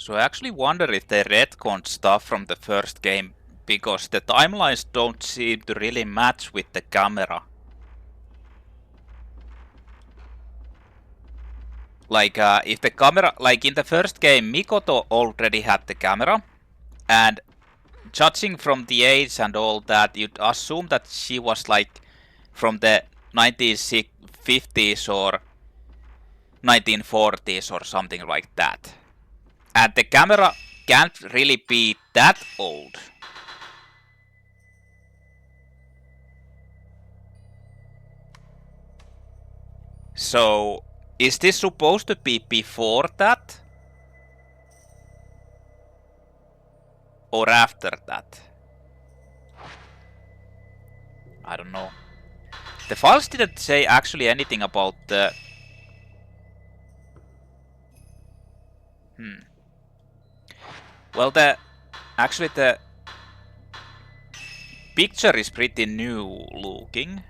So I actually wonder if they retconned stuff from the first game, because the timelines don't seem to really match with the camera. Like, if the camera, like in the first game, Mikoto already had the camera, and judging from the age and all that, you'd assume that she was like from the 1950s or 1940s or something like that. And the camera can't really be that old. So, is this supposed to be before that? Or after that? I don't know. The files didn't say actually anything about the... Well, actually the picture is pretty new looking.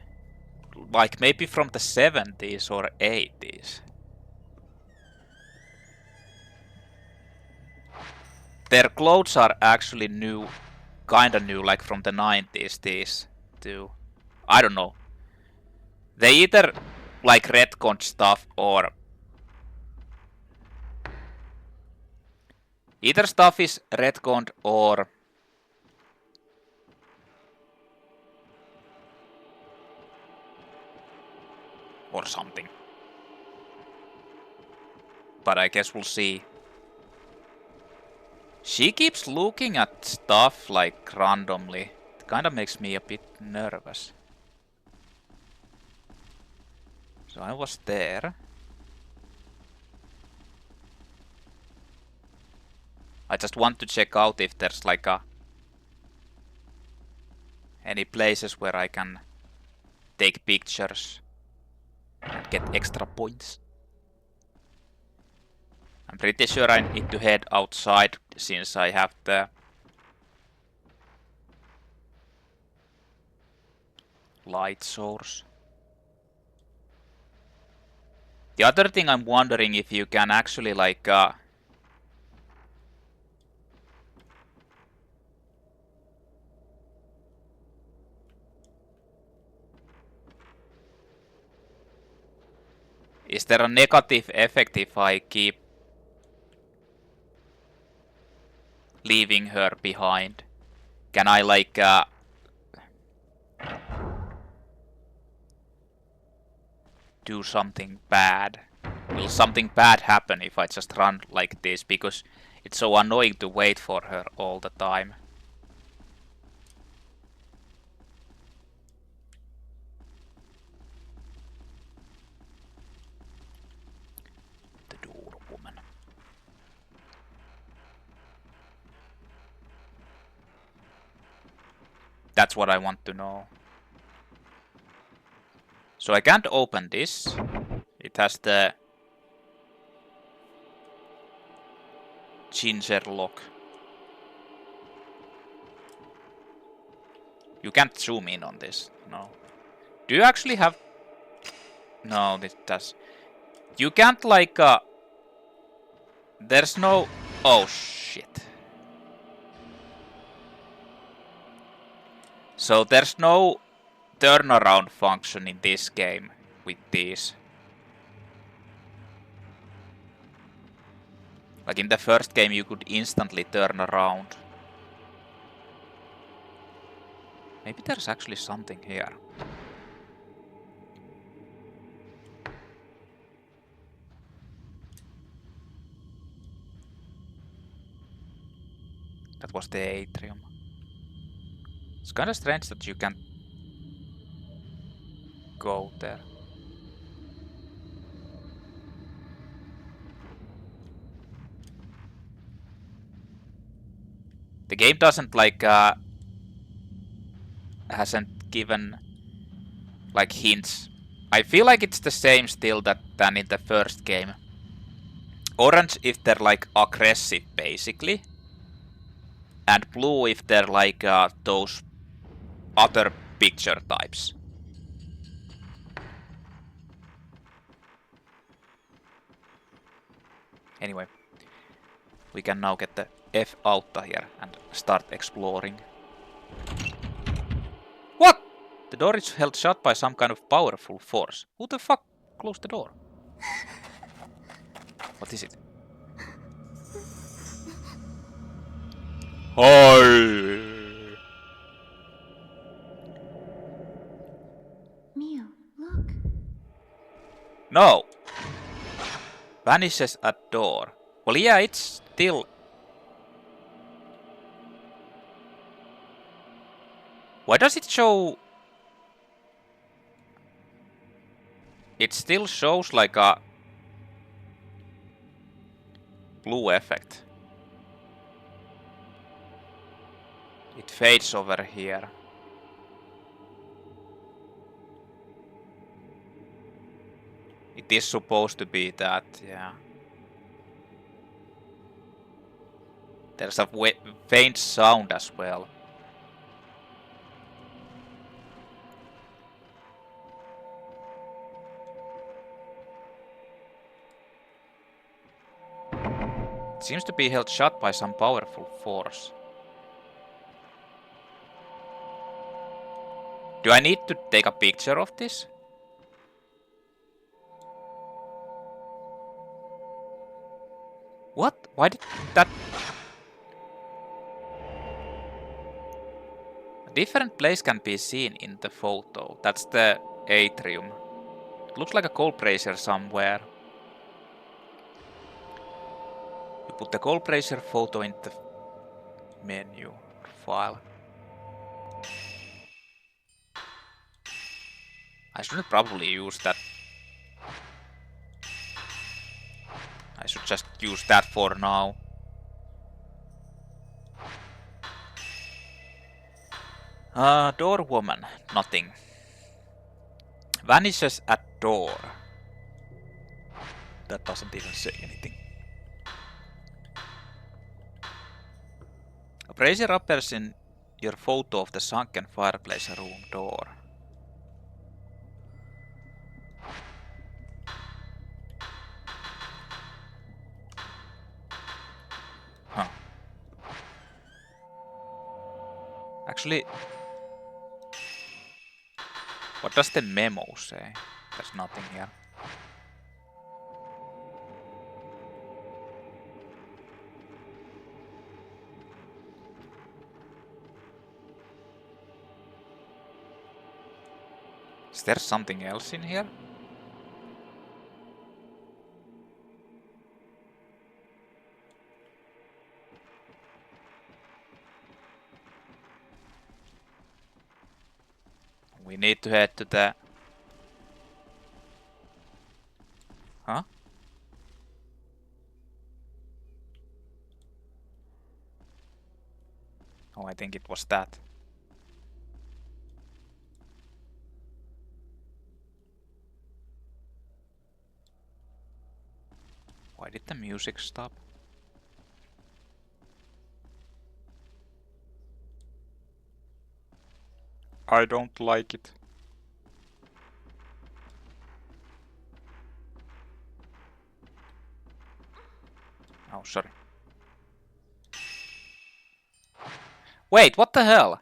Like maybe from the 70s or 80s. Their clothes are actually new, kinda new, like from the 90s, these two. I don't know. They either like retconned stuff or... Either stuff is retconned or... or something. But I guess we'll see. She keeps looking at stuff like randomly. It kinda makes me a bit nervous. So I was there. I just want to check out if there's like any places where I can take pictures and get extra points. I'm pretty sure I need to head outside since I have the light source. The other thing I'm wondering if you can actually like is there a negative effect if I keep leaving her behind? Can I like do something bad? Will something bad happen if I just run like this? Because it's so annoying to wait for her all the time. The door woman. That's what I want to know. So I can't open this. It has the ginger lock. You can't zoom in on this. No. Do you actually have... No, this does. You can't like... There's no... Oh, shit. So there's no turnaround function in this game with these. Like in the first game you could instantly turn around. Maybe there's actually something here. That was the atrium. It's kinda strange that you can't go there. The game doesn't like hasn't given like hints. I feel like it's the same still than in the first game. Orange if they're like aggressive basically. And blue if they're like those other picture types. Anyway. We can now get the F outta here and start exploring. What? The door is held shut by some kind of powerful force. Who the fuck closed the door? What is it? Hi. Mayu, look. No. Vanishes at door. Well, yeah, it's still... Why does it show... It still shows like a... blue effect. It fades over here. It is supposed to be that, yeah. There's a faint sound as well. It seems to be held shut by some powerful force. Do I need to take a picture of this? What? Why did that... A different place can be seen in the photo. That's the atrium. It looks like a coal brazier somewhere. You put the coal brazier photo in the menu file. I shouldn't probably use that. I should just use that for now. Door woman. Nothing. Vanishes at door. That doesn't even say anything. A brazier appears in your photo of the sunken fireplace room door. Huh. Actually, what does the memo say? There's nothing here. Is there something else in here? We need to head to the... Huh? Oh, I think it was that. Why did the music stop? I don't like it. Oh, sorry. Wait, what the hell?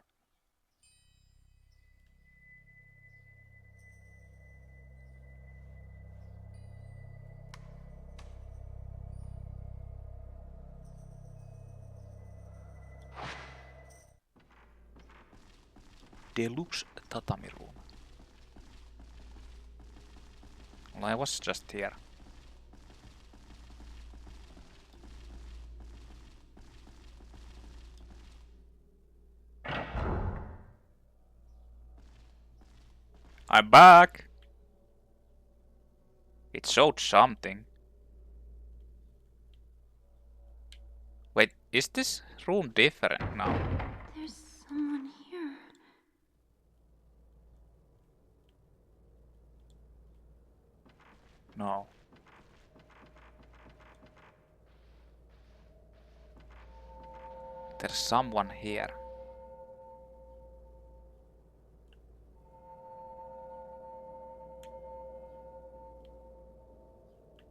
Deluxe tatami room. Well, I was just here. I'm back! It showed something. Wait, is this room different now? There's someone here. No. There's someone here.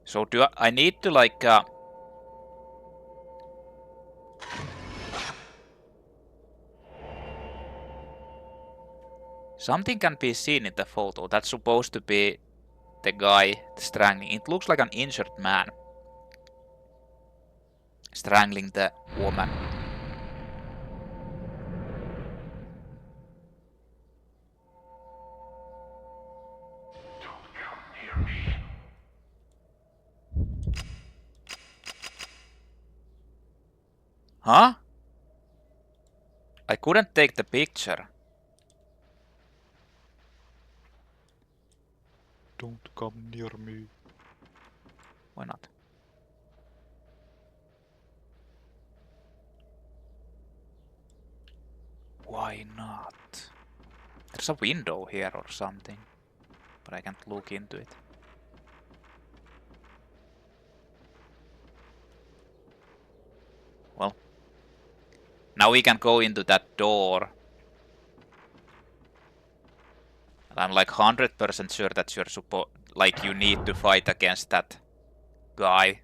So do I need to like Something can be seen in the photo. That's supposed to be the guy strangling. It looks like an injured man strangling the woman. Don't come near me. Huh? I couldn't take the picture. Don't come near me. Why not? Why not? There's a window here or something, but I can't look into it. Well, now we can go into that door. And I'm like 100% sure that you need to fight against that guy.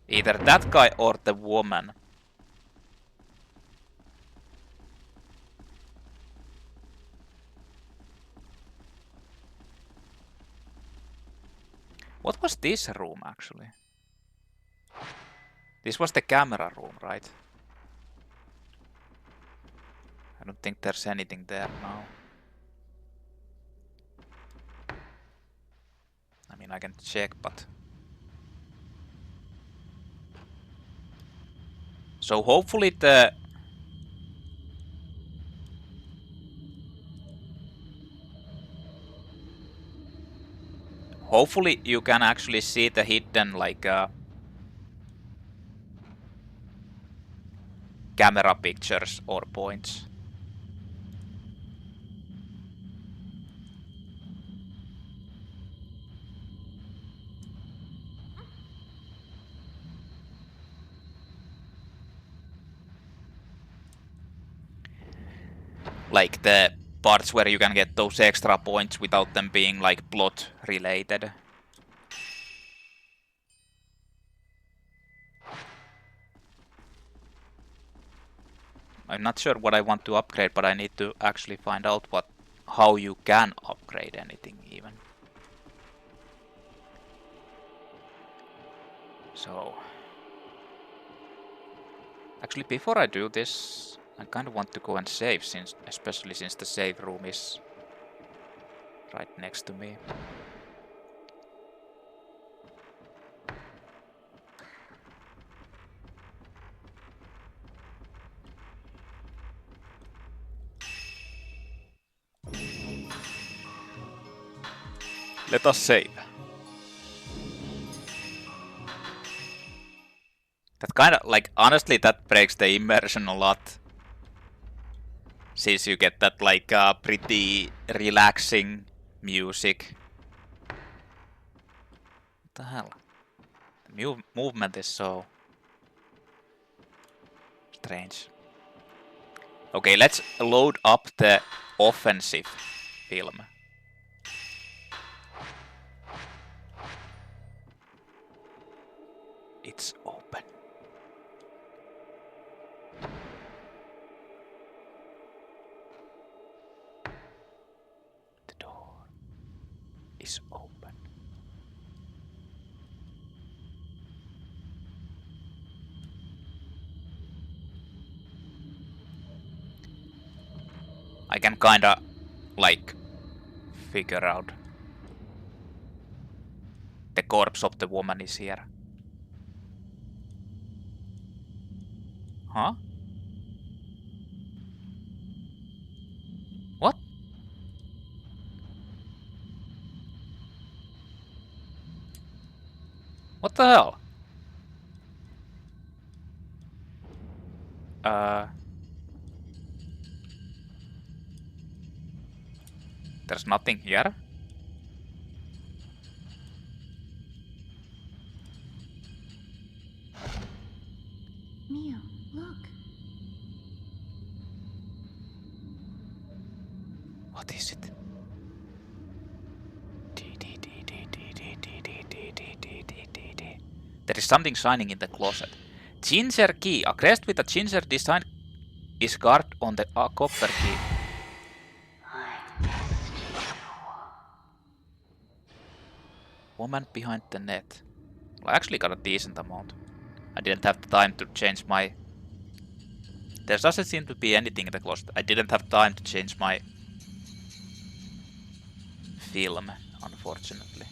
Either that guy or the woman. What was this room actually? This was the camera room, right? I don't think there's anything there now. I mean, I can check, but... So hopefully the... Hopefully you can actually see the hidden, like, camera pictures or points. Like the parts where you can get those extra points without them being like plot related. I'm not sure what I want to upgrade, but I need to actually find out how you can upgrade anything even. So actually before I do this, I kind of want to go and save, especially since the save room is right next to me. Let us save. That kind of, like, honestly, that breaks the immersion a lot. Since you get that, like, pretty relaxing music. What the hell? The movement is so strange. Okay, let's load up the offensive film. It's open. The door is open. I can kinda, like, figure out. The corpse of the woman is here. Huh? What? What the hell? There's nothing here. Mio, look. What is it? There is something shining in the closet. Ginger key. A crest with a ginger design is carved on the copper key. Woman behind the net. Well, I actually got a decent amount. I didn't have time to change my... There doesn't seem to be anything in the closet. I didn't have time to change my film, unfortunately.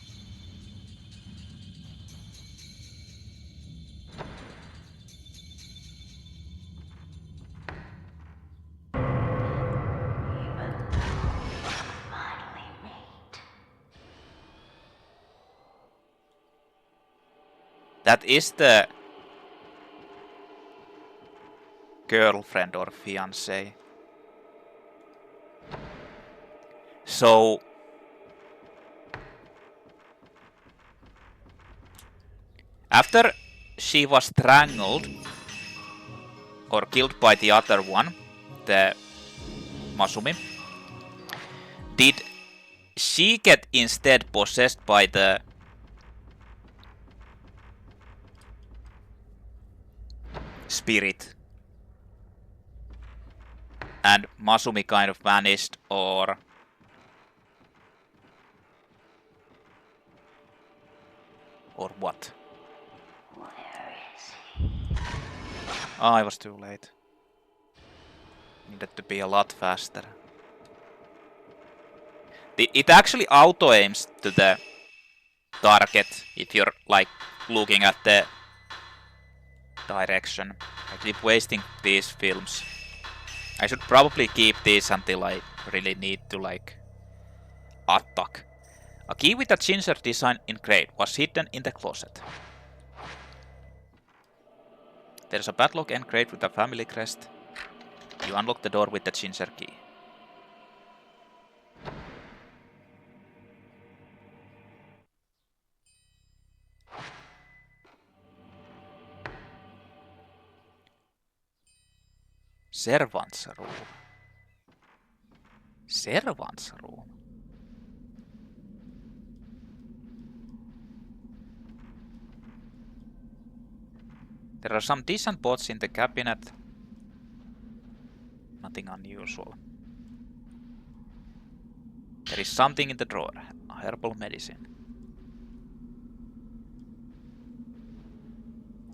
Finally made. That is the girlfriend or fiancé. So after she was strangled or killed by the other one, the Masumi, did she get instead possessed by the spirit? And Masumi kind of vanished, or what? Where is he? Oh, I was too late. Needed to be a lot faster. It actually auto aims to the target if you're like looking at the direction. I keep wasting these films. I should probably keep these until I really need to like attack. A key with a ginger design engraved was hidden in the closet. There's a padlock engraved with a family crest. You unlock the door with the ginger key. Servants room. Servants room. There are some decent pots in the cabinet. Nothing unusual. There is something in the drawer. Herbal medicine.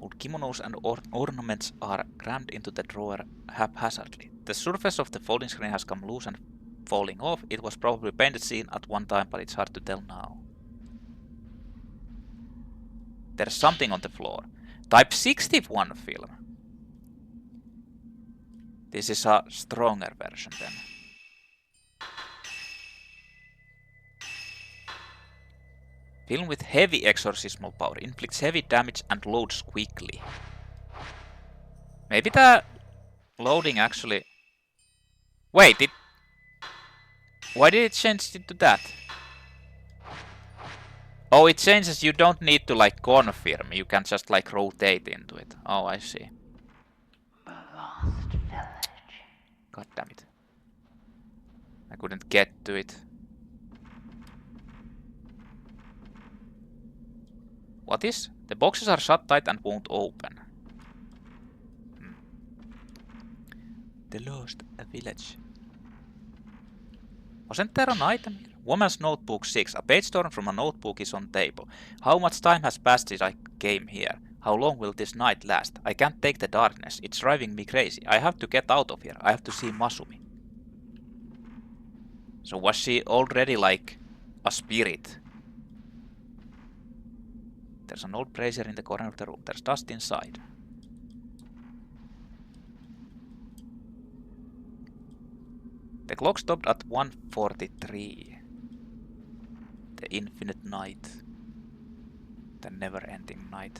Old kimonos and ornaments are crammed into the drawer haphazardly. The surface of the folding screen has come loose and falling off. It was probably painted scene at one time, but it's hard to tell now. There's something on the floor. Type 61 film. This is a stronger version then. Film with heavy exorcismal power. Inflicts heavy damage and loads quickly. Maybe the loading actually... Wait, why did it change it to that? Oh, it changes, you don't need to like confirm, you can just like rotate into it. Oh, I see. The lost village. God damn it. I couldn't get to it. What is? The boxes are shut tight and won't open. The lost village. Wasn't there an item here? Woman's notebook 6. A page torn from a notebook is on table. How much time has passed since I came here? How long will this night last? I can't take the darkness. It's driving me crazy. I have to get out of here. I have to see Masumi. So was she already like a spirit? There's an old brazier in the corner of the room. There's dust inside. The clock stopped at 1:43. The infinite night. The never-ending night.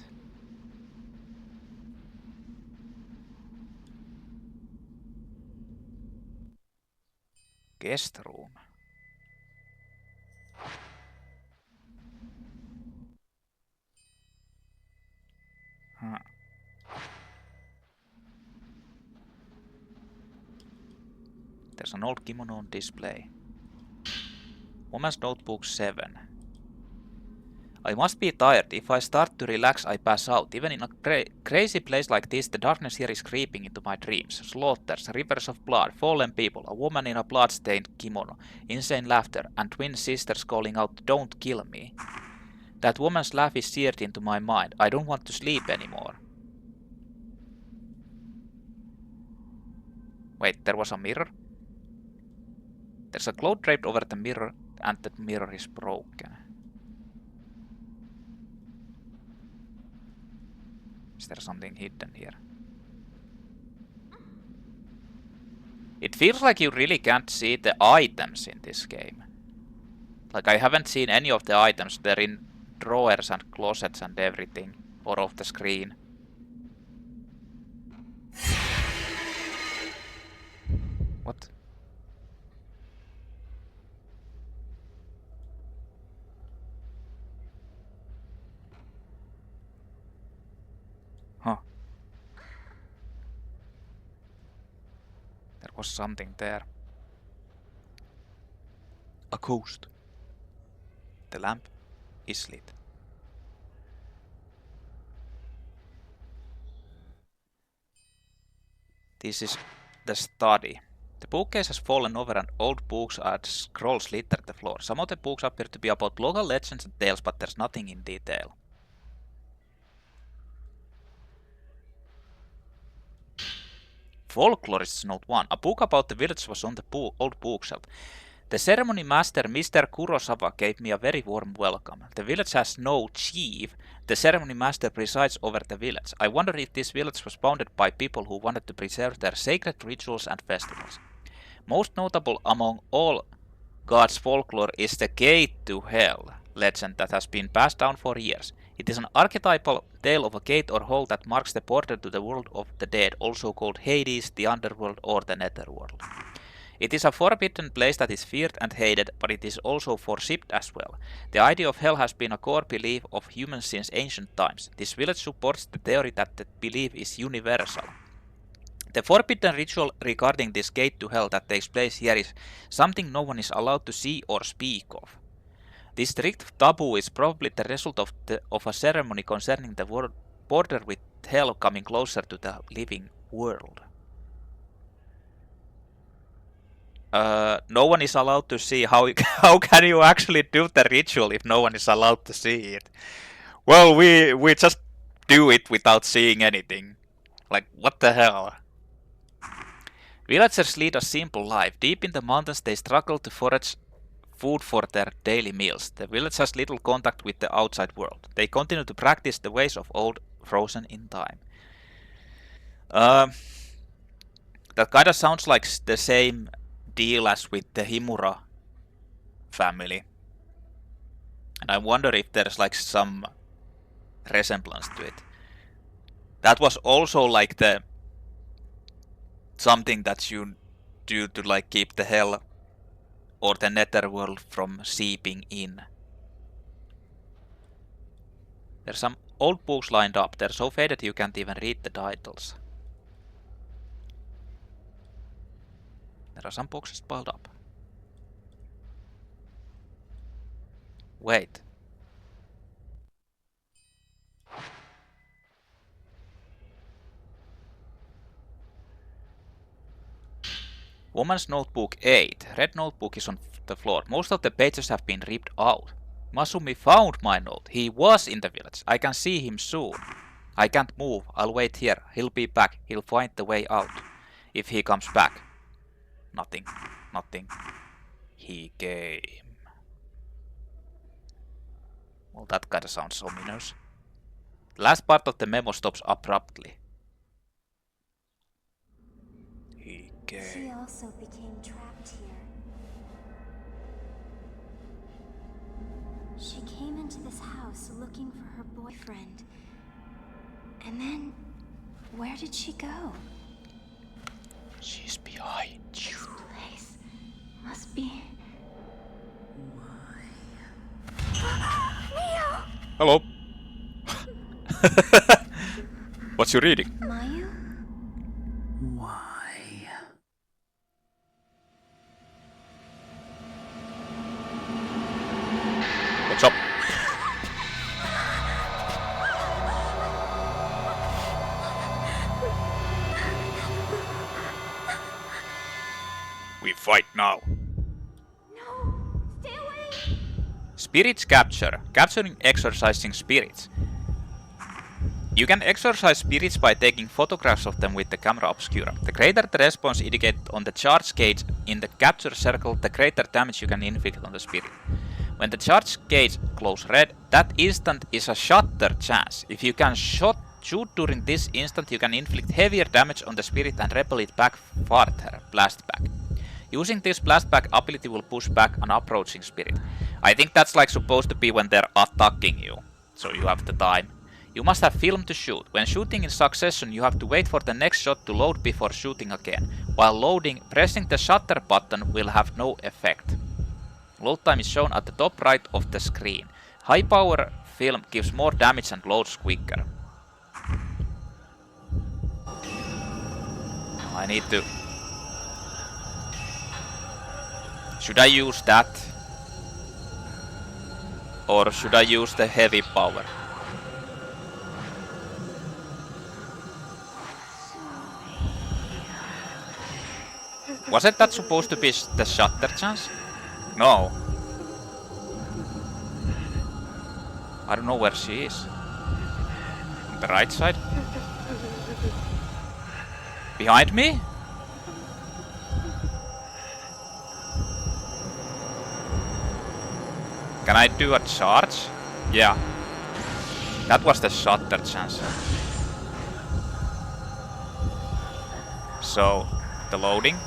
Guest room. Huh. There's an old kimono on display. Woman's notebook 7. I must be tired. If I start to relax, I pass out. Even in a crazy place like this, the darkness here is creeping into my dreams. Slaughters, rivers of blood, fallen people, a woman in a blood-stained kimono, insane laughter, and twin sisters calling out, "Don't kill me." That woman's laugh is seared into my mind. I don't want to sleep anymore. Wait, there was a mirror? There's a cloth draped over the mirror, and the mirror is broken. Is there something hidden here? It feels like you really can't see the items in this game. Like, I haven't seen any of the items. They're in drawers and closets and everything. Or off the screen. What? Huh. There was something there. A ghost. The lamp is lit. This is the study. The bookcase has fallen over and old books and scrolls litter the floor. Some of the books appear to be about local legends and tales, but there's nothing in detail. Folklorist's Note 1. A book about the village was on the old bookshelf. The ceremony master, Mr. Kurosawa, gave me a very warm welcome. The village has no chief. The ceremony master presides over the village. I wonder if this village was founded by people who wanted to preserve their sacred rituals and festivals. Most notable among all God's folklore is the Gate to Hell legend that has been passed down for years. It is an archetypal tale of a gate or hole that marks the border to the world of the dead, also called Hades, the underworld, or the netherworld. It is a forbidden place that is feared and hated, but it is also worshipped as well. The idea of hell has been a core belief of humans since ancient times. This village supports the theory that the belief is universal. The forbidden ritual regarding this gate to hell that takes place here is something no one is allowed to see or speak of. This strict taboo is probably the result of a ceremony concerning the border with hell coming closer to the living world. No one is allowed to see. How can you actually do the ritual if no one is allowed to see it? Well, we just do it without seeing anything. Like, what the hell? Villagers lead a simple life. Deep in the mountains they struggle to forage food for their daily meals. The village has little contact with the outside world. They continue to practice the ways of old, frozen in time. That kind of sounds like the same deal as with the Himura family. And I wonder if there's like some resemblance to it. That was also like the something that you do to like keep the hell or the netherworld from seeping in. There's some old books lined up. They're so faded you can't even read the titles. There are some boxes piled up. Wait. Woman's Notebook 8. Red notebook is on the floor. Most of the pages have been ripped out. Masumi found my note. He was in the village. I can see him soon. I can't move. I'll wait here. He'll be back. He'll find the way out. If he comes back. Nothing. Nothing. He came. Well, that kinda sounds ominous. The last part of the memo stops abruptly. He came. She also became trapped here. She came into this house looking for her boyfriend. And then, where did she go? She's behind you. Place must be... Hello. What you reading? Mayu? Why? What's up? We fight now. No! Stay away! Spirits capture. Capturing exorcising spirits. You can exorcise spirits by taking photographs of them with the camera obscura. The greater the response indicated on the charge gauge in the capture circle, the greater damage you can inflict on the spirit. When the charge gauge glows red, that instant is a shutter chance. If you can shoot during this instant, you can inflict heavier damage on the spirit and repel it back farther. Blast back. Using this blast back ability will push back an approaching spirit. I think that's like supposed to be when they're attacking you, so you have the time. You must have film to shoot. When shooting in succession, you have to wait for the next shot to load before shooting again. While loading, pressing the shutter button will have no effect. Load time is shown at the top right of the screen. High power film gives more damage and loads quicker. I need to... Should I use that? Or should I use the heavy power? Wasn't that supposed to be the shutter chance? No. I don't know where she is. On the right side? Behind me? Can I do a charge? Yeah. That was the shutter chance. So, the loading.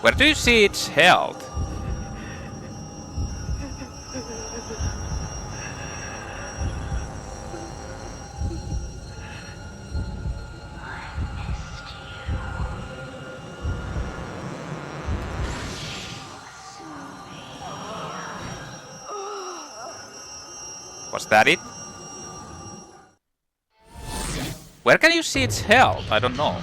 Where do you see its health? Was that it? Where can you see its health? I don't know.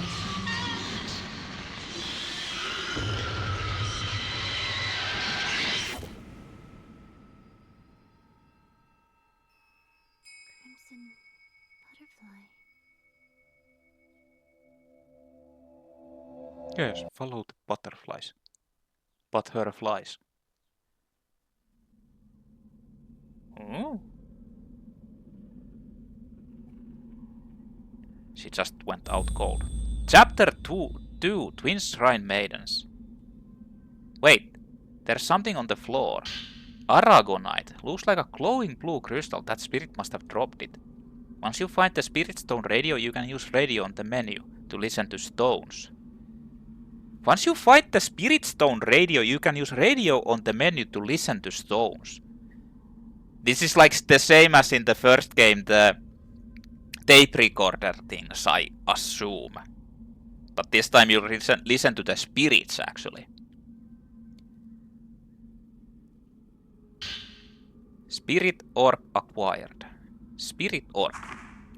Crimson butterfly. Yes, follow the butterflies. Butterflies. Oh. She just went out cold. Chapter 2 Twin Shrine Maidens. Wait, there's something on the floor. Aragonite. Looks like a glowing blue crystal. That spirit must have dropped it. Once you find the spirit stone radio, you can use radio on the menu to listen to stones. Once you find the spirit stone radio, you can use radio on the menu to listen to stones. This is like the same as in the first game, the tape recorder things, I assume. But this time you listen to the spirits, actually. Spirit Orb acquired. Spirit Orb.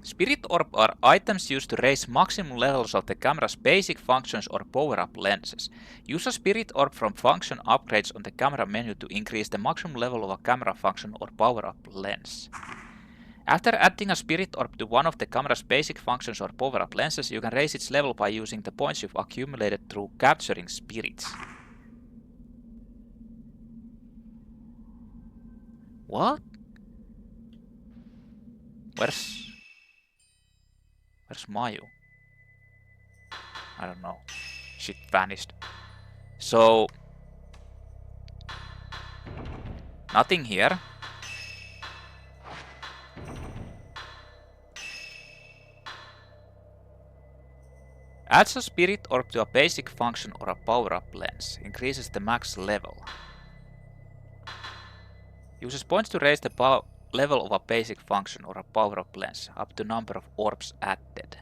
Spirit Orb are items used to raise maximum levels of the camera's basic functions or power-up lenses. Use a Spirit Orb from function upgrades on the camera menu to increase the maximum level of a camera function or power-up lens. After adding a Spirit Orb to one of the camera's basic functions or power-up lenses, you can raise its level by using the points you've accumulated through capturing spirits. What? Where's Mayu? I don't know. She vanished. So... nothing here. Adds a Spirit Orb to a basic function or a power-up lens. Increases the max level. Uses points to raise the level of a basic function or a power-up lens, up to number of orbs added.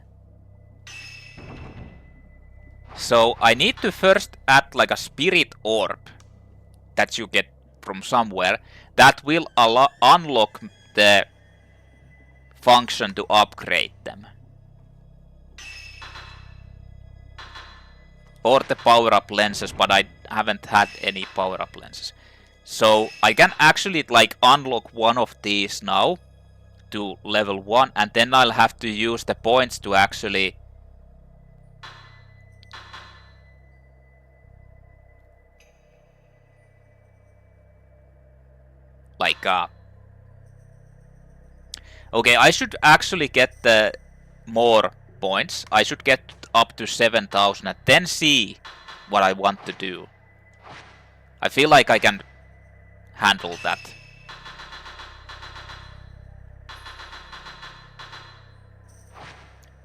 So I need to first add like a Spirit Orb that you get from somewhere that will unlock the function to upgrade them. Or the power-up lenses, but I haven't had any power-up lenses. So I can actually like unlock one of these now to level 1, and then I'll have to use the points to actually like okay, I should actually get the more points. I should get up to 7,000 and then see what I want to do. I feel like I can handle that.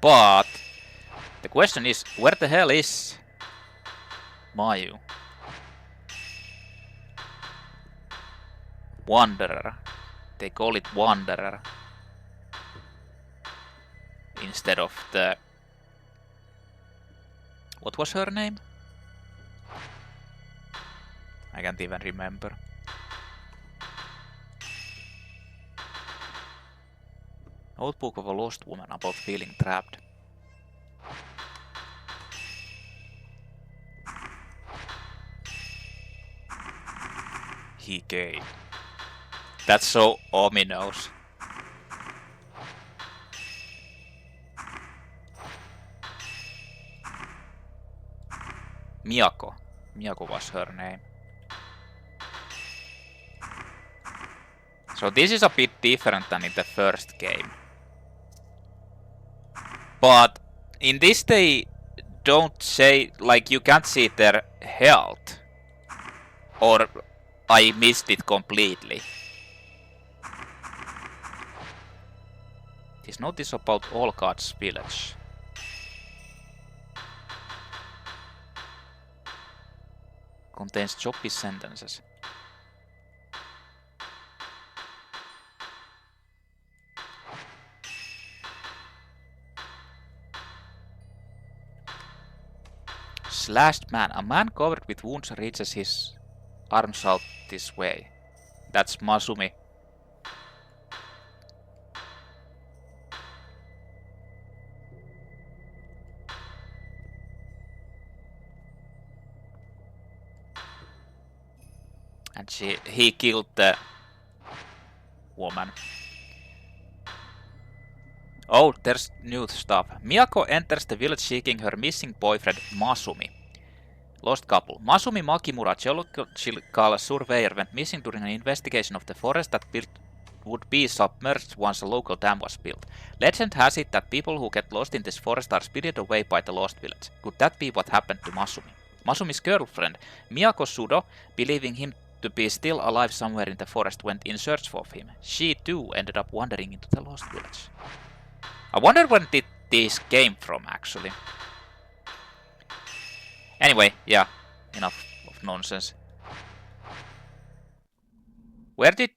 But the question is, where the hell is Mayu? Wanderer. They call it Wanderer instead of the... What was her name? I can't even remember. Notebook of a lost woman about feeling trapped. He gave. That's so ominous. Miyako. Miyako was her name. So this is a bit different than in the first game. But in this they don't say, like, you can't see their health. Or I missed it completely. This notice about all gods village. Contains choppy sentences. Slashed man. A man covered with wounds reaches his arms out this way. That's Masumi. And he killed the woman. Oh, there's new stuff. Miyako enters the village seeking her missing boyfriend Masumi. Lost couple. Masumi Makimura, geological surveyor, went missing during an investigation of the forest that would be submerged once a local dam was built. Legend has it that people who get lost in this forest are spirited away by the lost village. Could that be what happened to Masumi? Masumi's girlfriend, Miyako Sudo, believing him to be still alive somewhere in the forest, went in search of him. She too ended up wandering into the lost village. I wonder when did this came from, actually. Anyway, yeah, enough of nonsense. Where did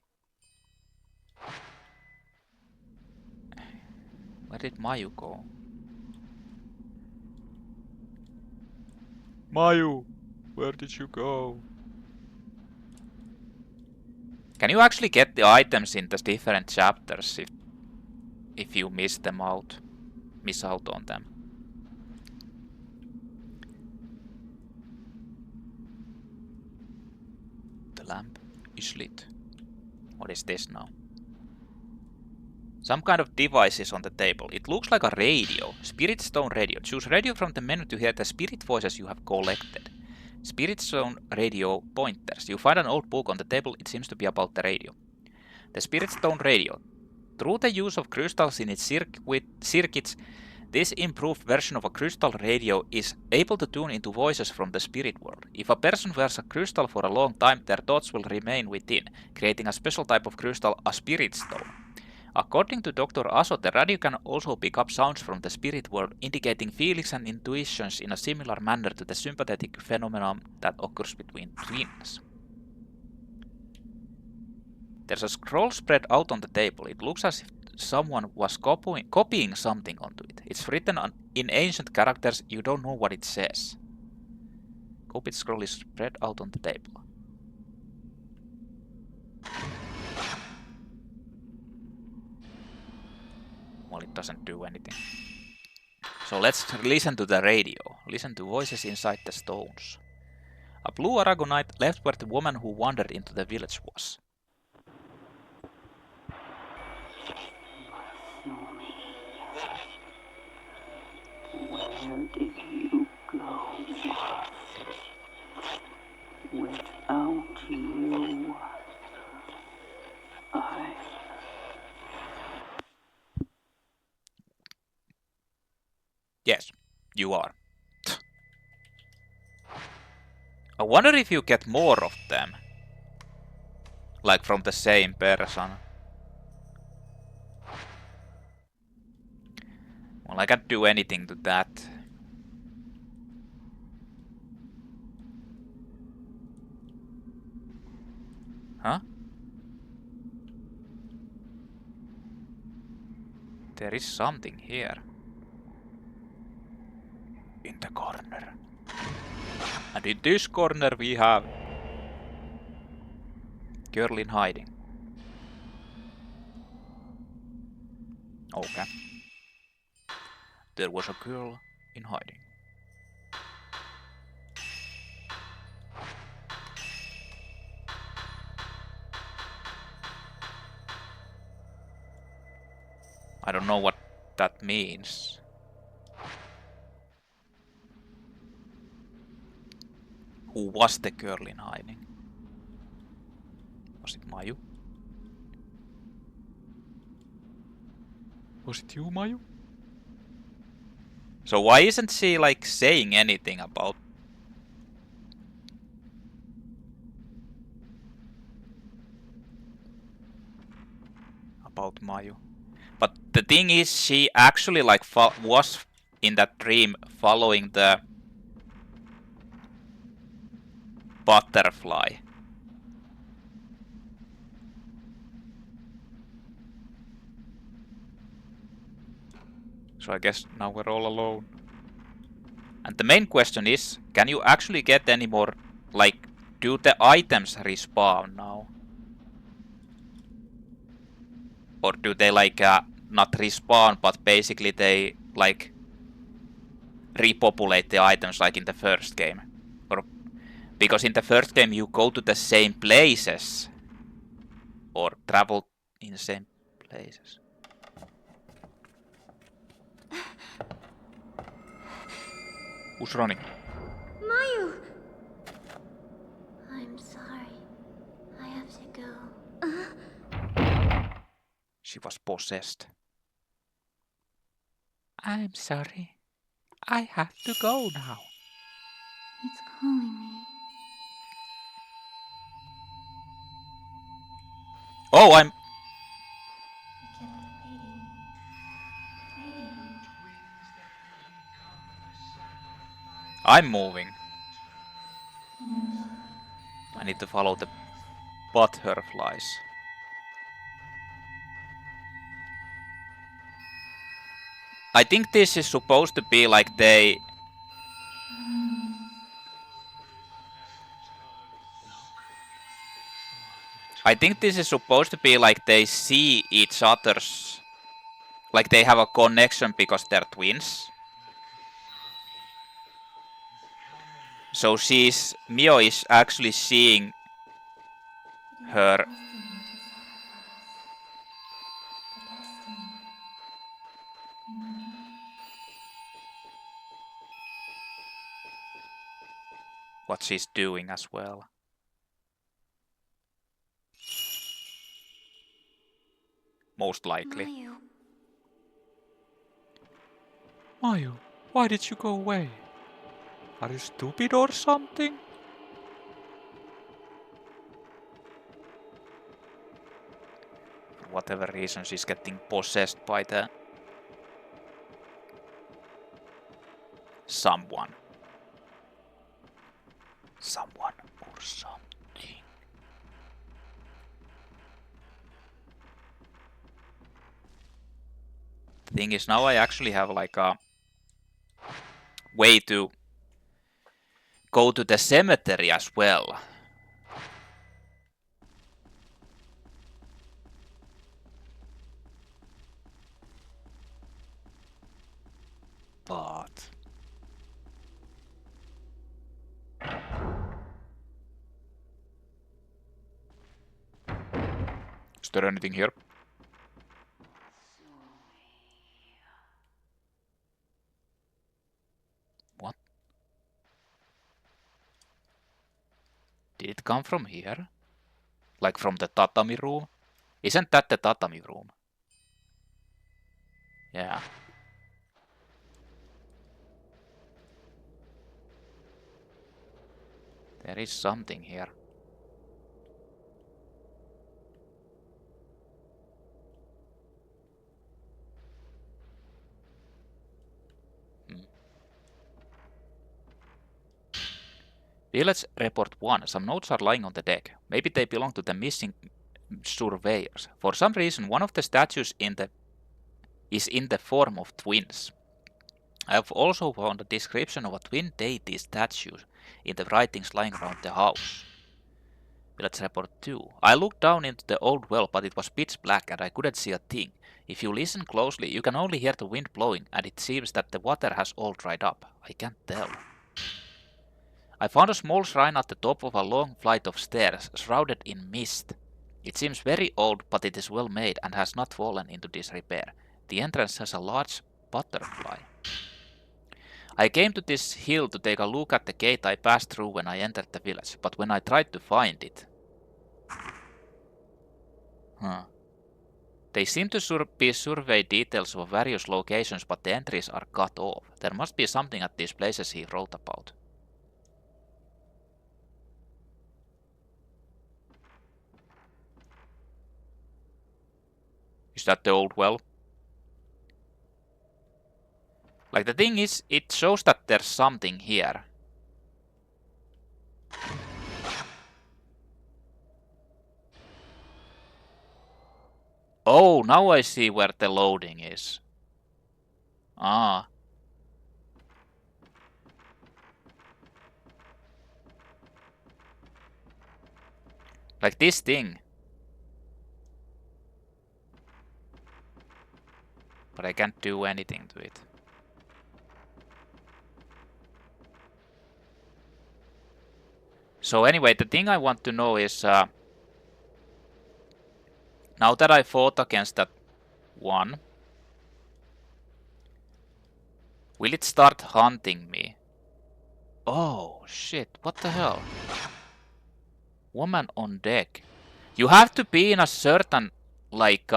Mayu go? Mayu, where did you go? Can you actually get the items in the different chapters if you miss out on them? The lamp is lit. What is this now? Some kind of device is on the table. It looks like a radio. Spirit Stone radio. Choose radio from the menu to hear the spirit voices you have collected. Spirit Stone radio pointers. You find an old book on the table. It seems to be about the radio. The Spirit Stone radio. Through the use of crystals in its circuits, this improved version of a crystal radio is able to tune into voices from the spirit world. If a person wears a crystal for a long time, their thoughts will remain within, creating a special type of crystal, a spirit stone. According to Dr. Aso, the radio can also pick up sounds from the spirit world, indicating feelings and intuitions in a similar manner to the sympathetic phenomenon that occurs between twins. There's a scroll spread out on the table. It looks as if someone was copying something onto it. It's written in ancient characters. You don't know what it says. Copied scroll is spread out on the table. Well, it doesn't do anything. So let's listen to the radio. Listen to voices inside the stones. A blue aragonite left where the woman who wandered into the village was. Where did you go? Without you, I... Yes, you are. I wonder if you get more of them. Like from the same person. Well, I can't do anything to that. Huh? There is something here. In the corner. And in this corner we have... girl in hiding. Okay. There was a girl in hiding. I don't know what that means. Who was the girl in hiding? Was it Mayu? Was it you, Mayu? So why isn't she like saying anything about Mayu? But the thing is, she actually like was in that dream following the butterfly. So I guess now we're all alone. And the main question is, can you actually get any more, like, do the items respawn now? Or do they like not respawn, but basically they like repopulate the items like in the first game? Or because in the first game you go to the same places or travel in the same places. Who's running? Mayu! I'm sorry. I have to go. She was possessed. I'm sorry. I have to go now. It's calling me. Oh, I'm... I kept waiting. Waiting. I'm moving. I need to follow the butterflies. I think this is supposed to be like they... I think this is supposed to be like they see each other's... Like they have a connection because they're twins. So Mio is actually seeing her... what she's doing as well. Most likely. Mayu. Mayu, why did you go away? Are you stupid or something? For whatever reason, she's getting possessed by the... someone. Someone or something. The thing is, now I actually have like a way to go to the cemetery as well. But... Is there anything here? What? Did it come from here? Like from the tatami room? Isn't that the tatami room? Yeah. There is something here. Village Report 1. Some notes are lying on the deck. Maybe they belong to the missing surveyors. For some reason, one of the statues is in the form of twins. I have also found a description of a twin deity statue in the writings lying around the house. Village Report 2. I looked down into the old well, but it was pitch black and I couldn't see a thing. If you listen closely, you can only hear the wind blowing, and it seems that the water has all dried up. I can't tell. I found a small shrine at the top of a long flight of stairs, shrouded in mist. It seems very old, but it is well made and has not fallen into disrepair. The entrance has a large butterfly. I came to this hill to take a look at the gate I passed through when I entered the village, but when I tried to find it... They seem to be survey details of various locations, but the entries are cut off. There must be something at these places he wrote about. Is that the old well? Like, the thing is, it shows that there's something here. Oh, now I see where the loading is. Ah. Like this thing. But I can't do anything to it. So anyway, the thing I want to know is... now that I fought against that one... will it start hunting me? Oh, shit. What the hell? Woman on deck. You have to be in a certain... like...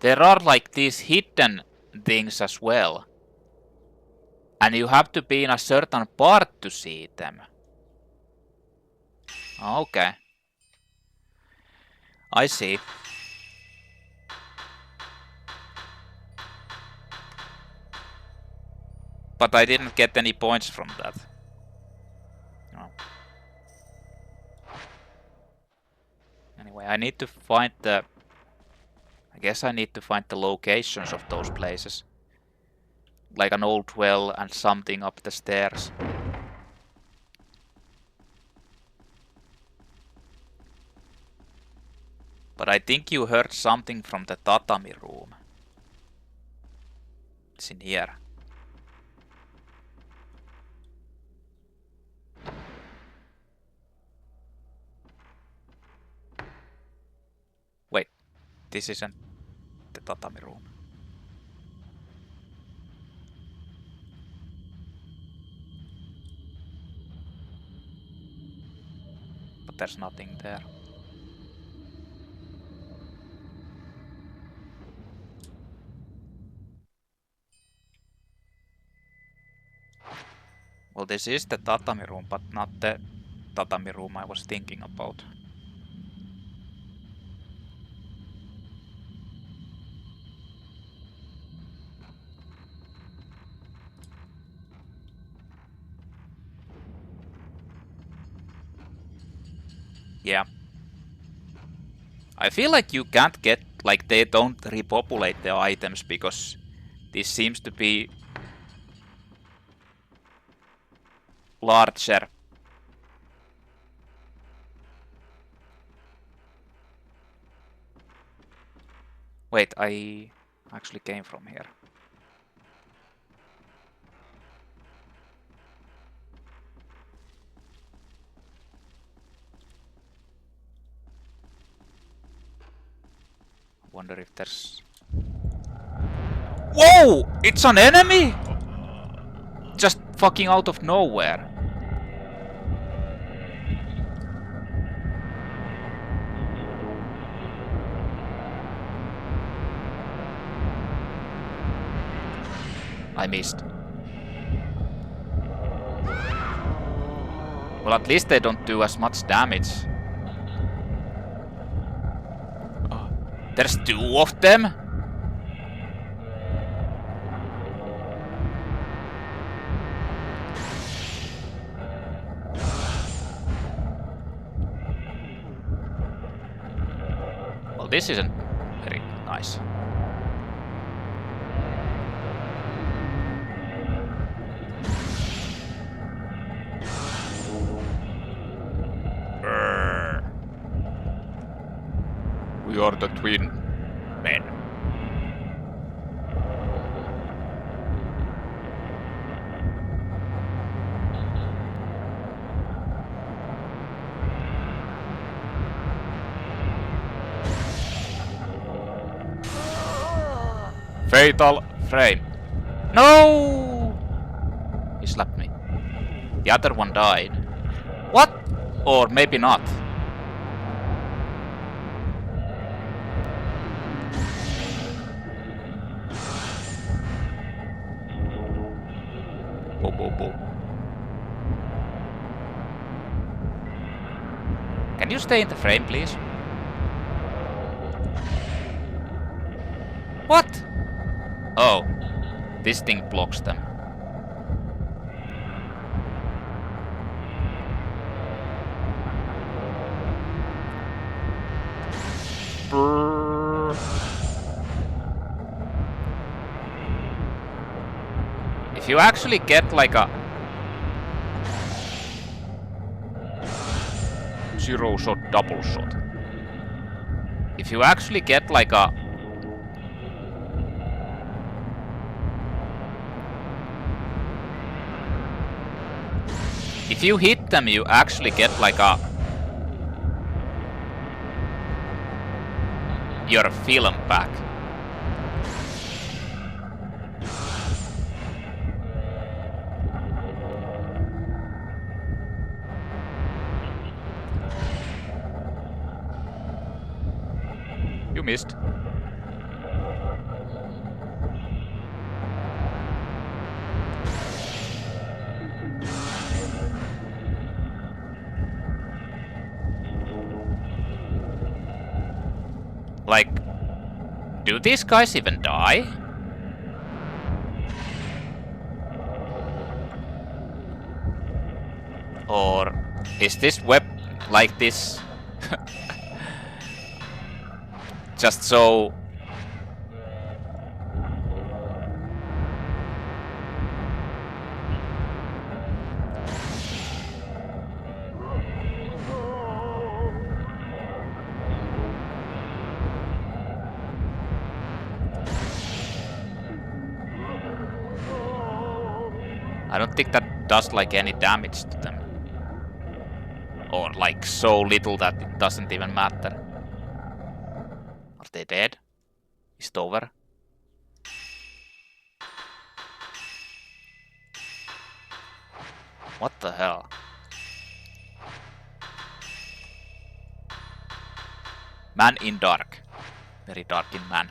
there are like these hidden things as well. And you have to be in a certain part to see them. Okay. I see. But I didn't get any points from that. No. Anyway, I need to find the... I guess I need to find the locations of those places. Like an old well and something up the stairs. But I think you heard something from the tatami room. It's in here. Wait, this isn't the tatami room. But there's nothing there. Well, this is the tatami room, but not the tatami room I was thinking about. Yeah. I feel like you can't get, like, they don't repopulate the items because this seems to be larger. Wait, I actually came from here. Wonder if there's... Whoa! It's an enemy? Just fucking out of nowhere. I missed. Well, at least they don't do as much damage. Oh, there's 2 of them? Well, this isn't very nice. We are the twin men. Fatal frame. No! He slapped me. The other one died. What? Or maybe not. Whoa, whoa, whoa. Can you stay in the frame, please? What? Oh, this thing blocks them. Brrr. If you actually get like a zero shot, double shot. If you actually get like a if you hit them, you actually get like a your film back. You missed. Like, do these guys even die? Or is this web like this just so I don't think that does like any damage to them. Or like so little that it doesn't even matter. Are they dead? Is it over? What the hell? Man in dark. Very dark in man.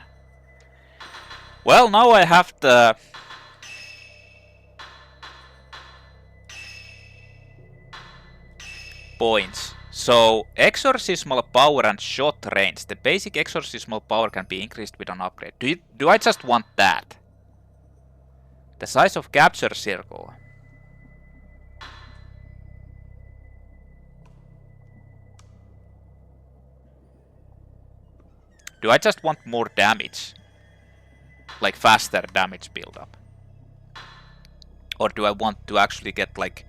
Well, now I have the points. So, exorcismal power and shot range. The basic exorcismal power can be increased with an upgrade. Do I just want that? The size of capture circle. Do I just want more damage? Like faster damage build-up? Or do I want to actually get like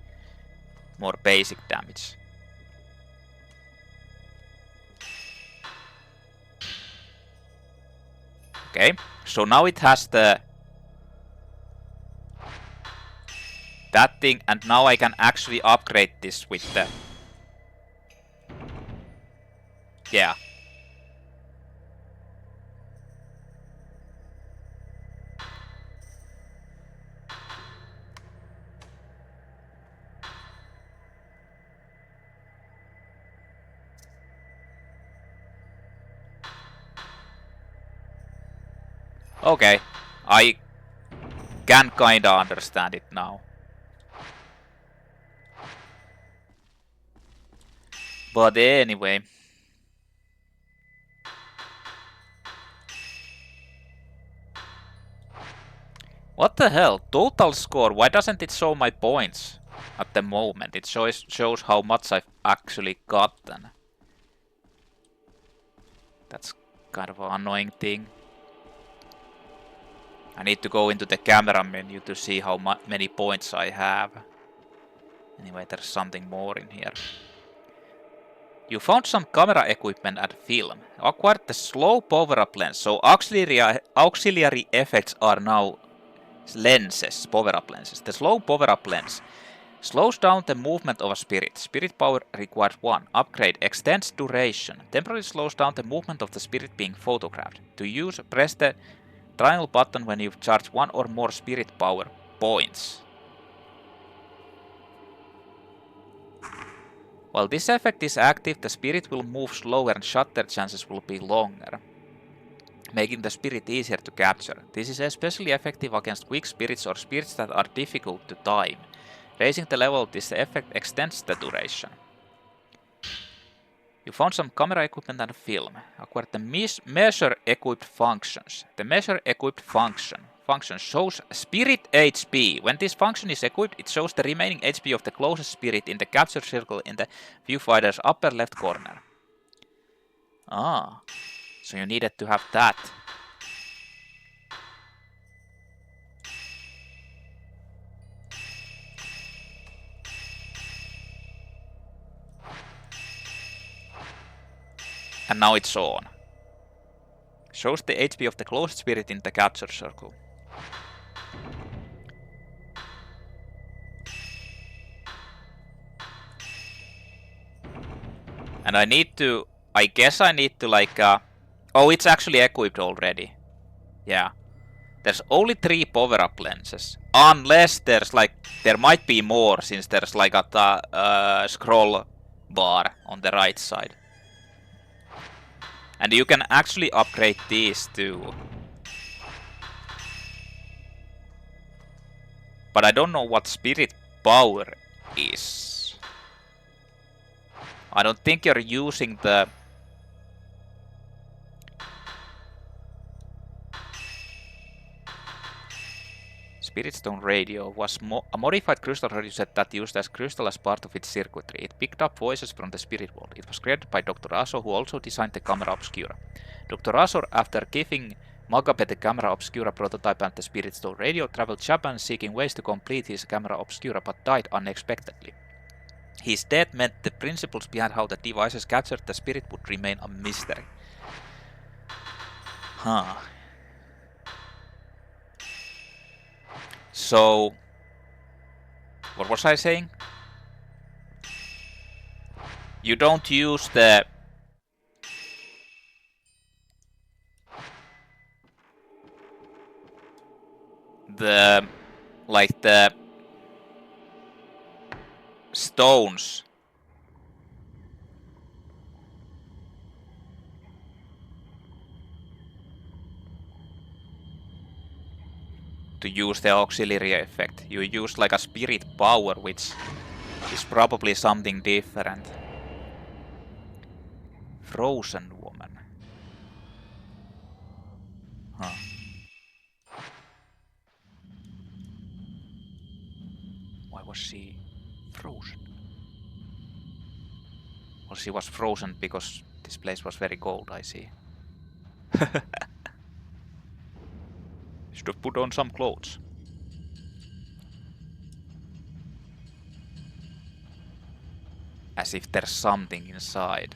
more basic damage? Okay, so now it has the that thing, and now I can actually upgrade this with the yeah. Okay, I can kinda understand it now. But anyway. What the hell? Total score. Why doesn't it show my points at the moment? It shows how much I've actually gotten. That's kind of an annoying thing. I need to go into the camera menu to see how many points I have. Anyway, there's something more in here. You found some camera equipment and film. Acquired the slow power-up lens. So auxiliary effects are now lenses, power-up lenses. The slow power-up lens slows down the movement of a spirit. Spirit power requires 1. Upgrade extends duration. Temporarily slows down the movement of the spirit being photographed. To use, press the triangle button when you've charged 1 or more spirit power points. While this effect is active, the spirit will move slower and shutter chances will be longer, making the spirit easier to capture. This is especially effective against weak spirits or spirits that are difficult to time. Raising the level of this effect extends the duration. You found some camera equipment and film. Acquired the measure equipped functions. The measure equipped function shows spirit HP. When this function is equipped, it shows the remaining HP of the closest spirit in the capture circle in the viewfinder's upper left corner. Ah, so you needed to have that. And now it's on. Shows the HP of the closest spirit in the capture circle. And I guess I need to like, oh, it's actually equipped already. Yeah. There's only 3 power-up lenses. Unless there might be more, since there's like a scroll bar on the right side. And you can actually upgrade these too. But I don't know what spirit power is. I don't think you're using the... Spirit Stone radio was a modified crystal radio set that used as crystal as part of its circuitry. It picked up voices from the spirit world. It was created by Dr. Aso, who also designed the camera obscura. Dr. Aso, after giving Magabe the camera obscura prototype and the Spirit Stone radio, traveled Japan seeking ways to complete his camera obscura, but died unexpectedly. His death meant the principles behind how the devices captured the spirit would remain a mystery. Huh. So, what was I saying? You don't use the stones to use the auxiliary effect. You use like a spirit power, which is probably something different. Frozen woman. Huh. Why was she frozen? Well, she was frozen because this place was very cold, I see. Should have put on some clothes. As if there's something inside.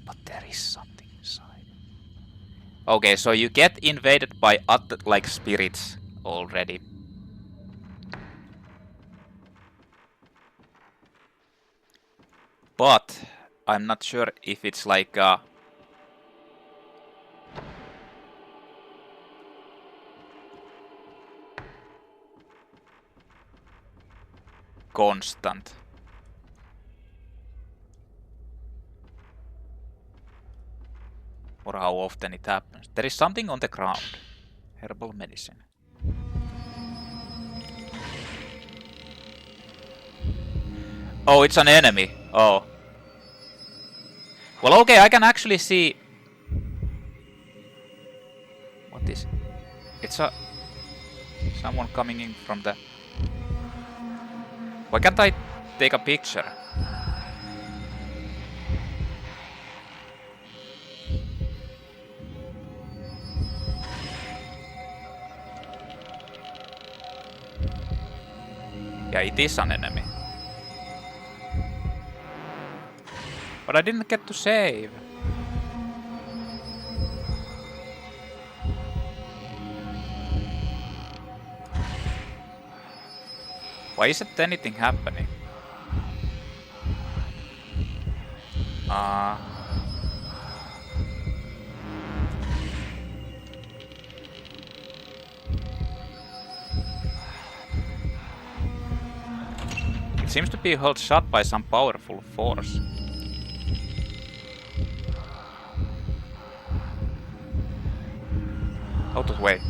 But there is something inside. Okay, so you get invaded by like spirits already. But I'm not sure if it's like a constant. Or how often it happens. There is something on the ground. Herbal medicine. Oh, it's an enemy. Oh. Well, okay, I can actually see... What is... It's a... Someone coming in from the... Why can't I take a picture? Yeah, it is an enemy. But I didn't get to save. Why isn't anything happening? It seems to be held shut by some powerful force. Out of the way.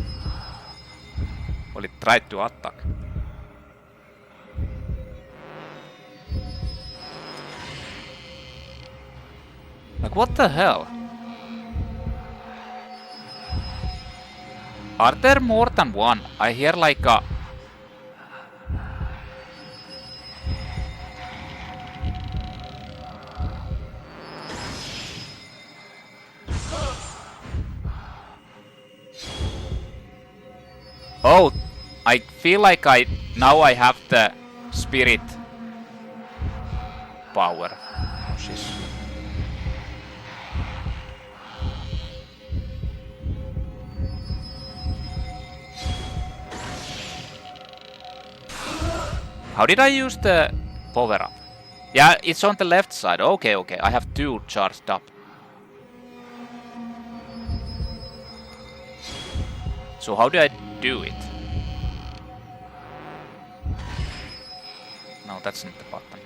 Well, it tried to attack. Like, what the hell? Are there more than one? I hear like a... Oh, I feel like now I have the spirit power. Oh, sheesh. How did I use the power up? Yeah, it's on the left side. Okay, okay. I have 2 charged up. So how do I do it? No, that's not the button.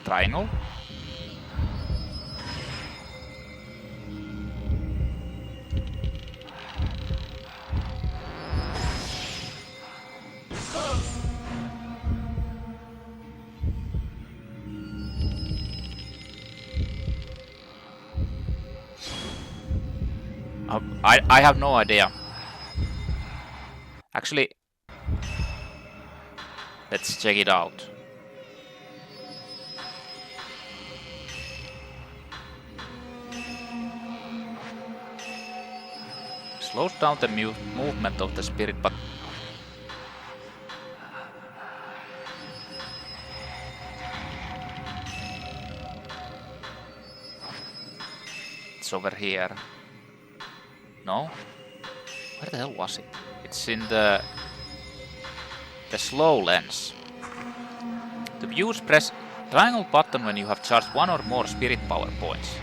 Triangle? I have no idea. Actually, let's check it out. Slows down the movement of the spirit, but it's over here. No? Where the hell was it? It's in the slow lens. To use, press triangle button when you have charged 1 or more spirit power points.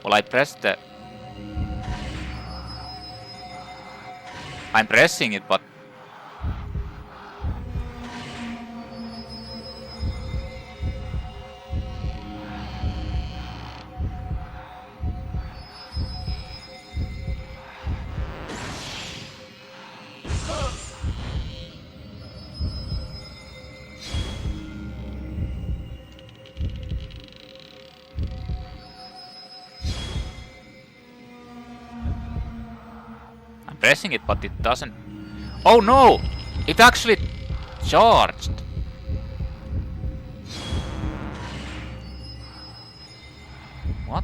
Well, I pressed the... I'm pressing it, but... I'm pressing it, but it doesn't... Oh no! It actually charged! What?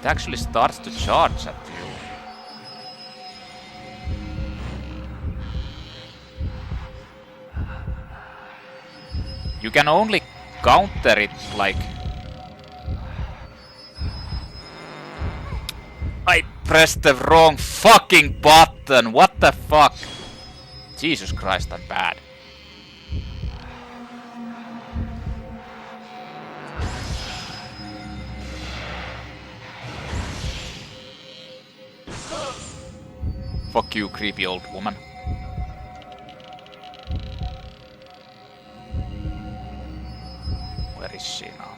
It actually starts to charge at you. You can only counter it like... I pressed the wrong fucking button! What the fuck? Jesus Christ, I'm bad. Fuck you, creepy old woman. Where is she now?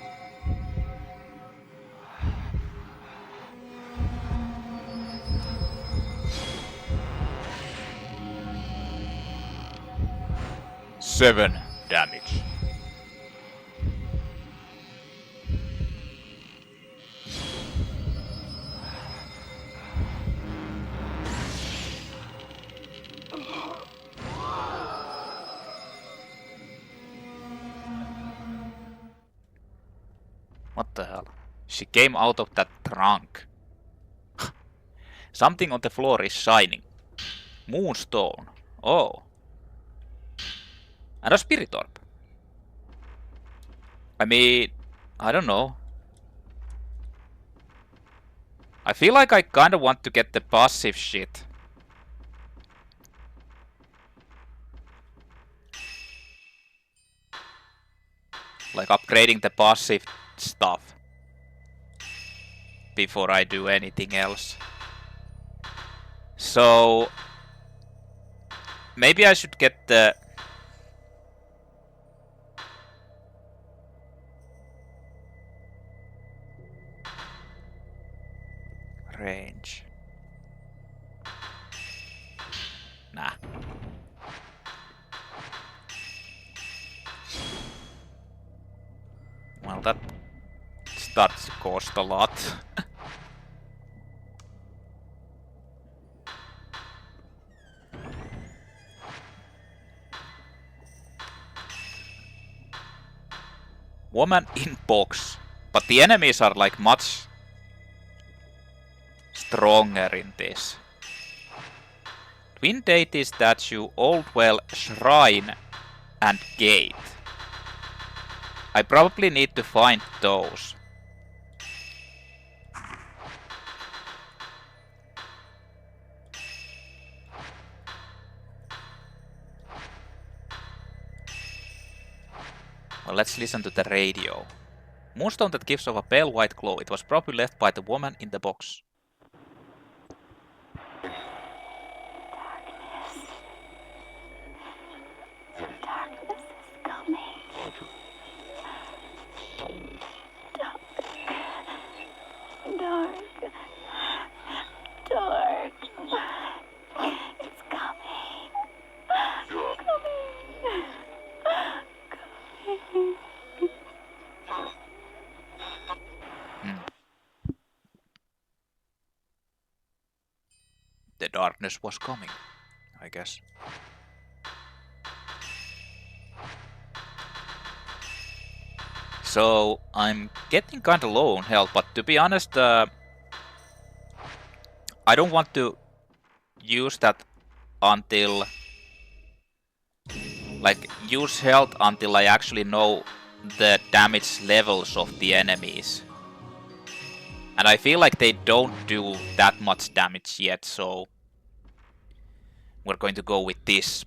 Seven damage. What the hell? She came out of that trunk. Something on the floor is shining. Moonstone. Oh. And a spirit orb. I mean, I don't know. I feel like I kinda want to get the passive shit. Like upgrading the passive stuff. Before I do anything else. So... maybe I should get the... range. Nah. Well, that starts to cost a lot. Woman in box. But the enemies are like much stronger in this. Twin deity statue, old well, shrine, and gate. I probably need to find those. Well, let's listen to the radio. Moonstone that gives off a pale white glow. It was probably left by the woman in the box. Darkness is coming. Dark. Dark. It's coming. The darkness was coming, I guess. So, I'm getting kinda low on health, but to be honest, I don't want to use that until... like, use health until I actually know the damage levels of the enemies. And I feel like they don't do that much damage yet, so... we're going to go with this.